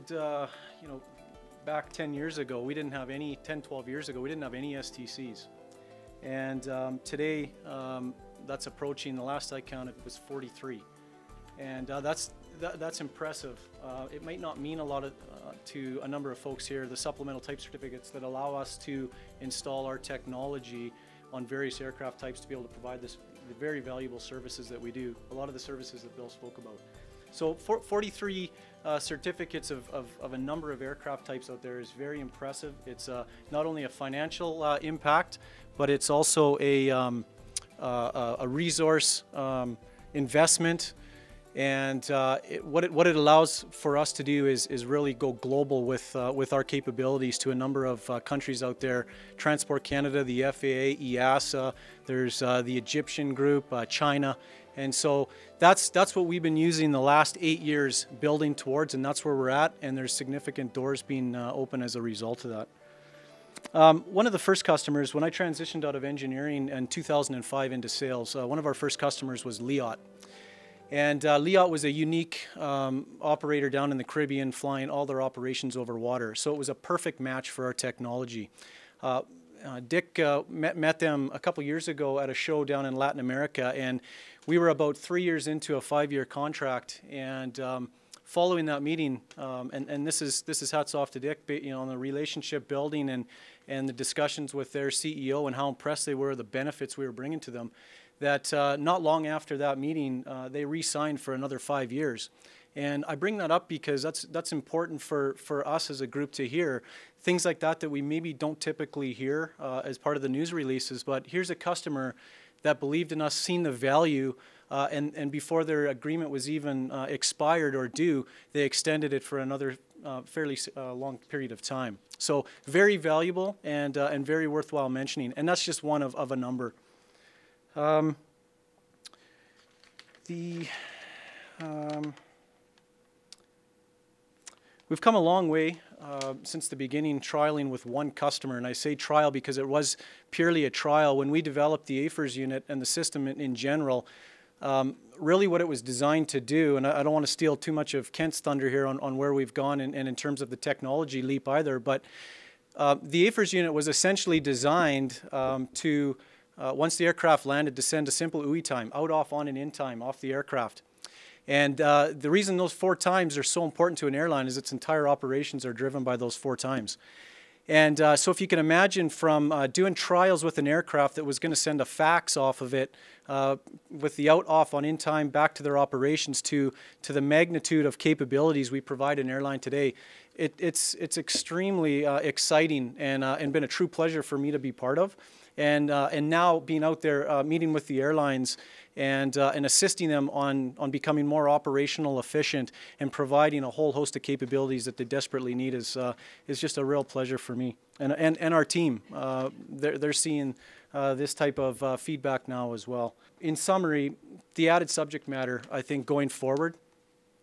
you know, back 10 years ago, we didn't have any, 10, 12 years ago, we didn't have any STCs. And today, that's approaching, the last I counted was 43. And that's impressive. It might not mean a lot to a number of folks here, the supplemental type certificates that allow us to install our technology on various aircraft types to be able to provide the very valuable services that we do, a lot of the services that Bill spoke about. So 43 certificates of a number of aircraft types out there is very impressive. It's not only a financial impact, but it's also a resource investment. And what it allows for us to do is really go global with our capabilities to a number of countries out there. Transport Canada, the FAA, EASA, there's the Egyptian group, China. And so that's what we've been using the last 8 years building towards, and that's where we're at, and there's significant doors being open as a result of that. One of the first customers, when I transitioned out of engineering in 2005 into sales, one of our first customers was FLYHT. And FLYHT was a unique operator down in the Caribbean, flying all their operations over water. So it was a perfect match for our technology. Dick met them a couple years ago at a show down in Latin America, and we were about 3 years into a 5-year contract. And following that meeting, and this is hats off to Dick, you know, on the relationship building and the discussions with their CEO and how impressed they were, the benefits we were bringing to them, that not long after that meeting, they re-signed for another 5 years. And I bring that up because that's important for us as a group to hear. Things like that we maybe don't typically hear as part of the news releases, but here's a customer that believed in us, seen the value, and before their agreement was even expired or due, they extended it for another fairly long period of time. So very valuable and very worthwhile mentioning, and that's just one of a number. We've come a long way since the beginning trialing with one customer, and I say trial because it was purely a trial. When we developed the AFIRS unit and the system in general, really what it was designed to do, and I don't want to steal too much of Kent's thunder here on where we've gone and in terms of the technology leap either, but the AFIRS unit was essentially designed to, once the aircraft landed, to send a simple OOE time, out, off, on, and in time off the aircraft. And the reason those 4 times are so important to an airline is its entire operations are driven by those 4 times. And so if you can imagine from doing trials with an aircraft that was going to send a fax off of it with the out, off, on, in time back to their operations to the magnitude of capabilities we provide an airline today, it's extremely exciting and been a true pleasure for me to be part of. And now being out there meeting with the airlines and assisting them on becoming more operational efficient and providing a whole host of capabilities that they desperately need is just a real pleasure for me and our team. They're seeing this type of feedback now as well. In summary, the added subject matter, I think, going forward,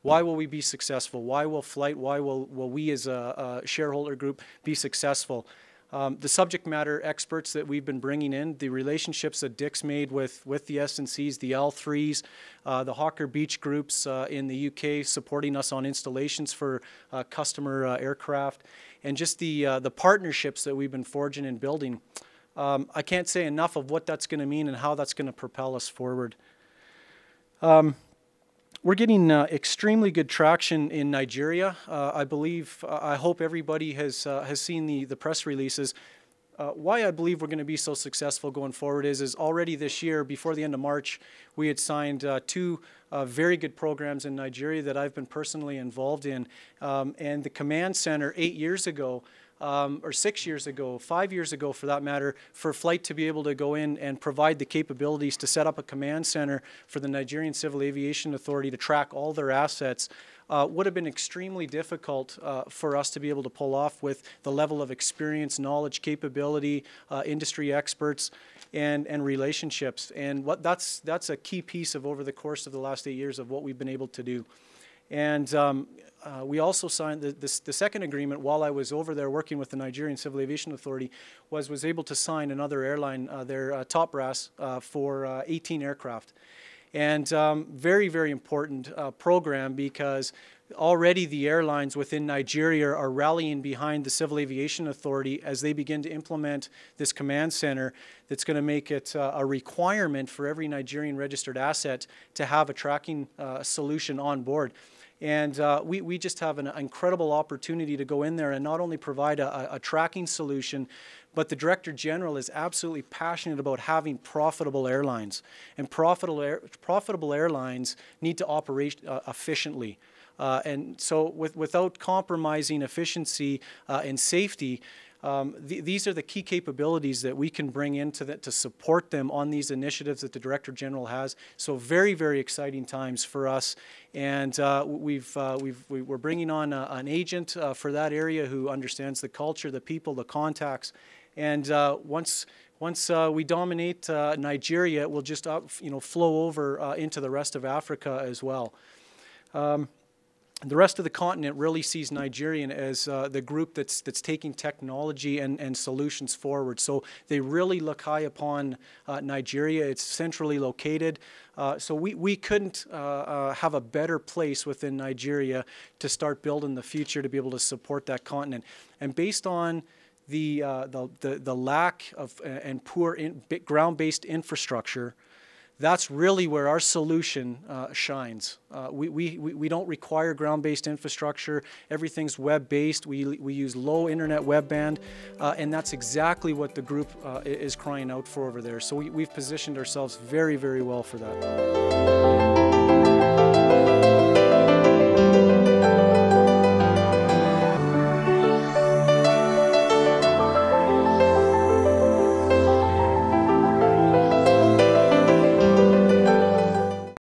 why will we be successful? Why will FLYHT, why will we as a shareholder group be successful? The subject matter experts that we've been bringing in, the relationships that Dick's made with the S&Cs, the L3s, the Hawker Beach groups in the UK supporting us on installations for customer aircraft, and just the partnerships that we've been forging and building. I can't say enough of what that's going to mean and how that's going to propel us forward. We're getting extremely good traction in Nigeria. I believe, I hope everybody has seen the press releases. Why I believe we're going to be so successful going forward is already this year, before the end of March, we had signed 2 very good programs in Nigeria that I've been personally involved in. And the command center 8 years ago, or 6 years ago, 5 years ago for that matter, for FLYHT to be able to go in and provide the capabilities to set up a command center for the Nigerian Civil Aviation Authority to track all their assets would have been extremely difficult for us to be able to pull off with the level of experience, knowledge, capability, industry experts, and relationships. And that's a key piece of over the course of the last 8 years of what we've been able to do. And we also signed the second agreement while I was over there working with the Nigerian Civil Aviation Authority was able to sign another airline, their top brass, for 18 aircraft. And very, very important program, because already the airlines within Nigeria are rallying behind the Civil Aviation Authority as they begin to implement this command center that's going to make it a requirement for every Nigerian registered asset to have a tracking solution on board. And we just have an incredible opportunity to go in there and not only provide a tracking solution, but the Director General is absolutely passionate about having profitable airlines. And profitable airlines need to operate efficiently. And so without compromising efficiency and safety, these are the key capabilities that we can bring into that to support them on these initiatives that the Director General has. So very, very exciting times for us. And we're bringing on an agent for that area who understands the culture, the people, the contacts. And once we dominate Nigeria, it will just flow over into the rest of Africa as well. The rest of the continent really sees Nigeria as the group that's taking technology and solutions forward. So they really look high upon Nigeria. It's centrally located. So we couldn't have a better place within Nigeria to start building the future to be able to support that continent. And based on the lack of and poor ground-based infrastructure, that's really where our solution shines. We don't require ground-based infrastructure. Everything's web-based. We use low internet web band, and that's exactly what the group is crying out for over there. So we've positioned ourselves very, very well for that.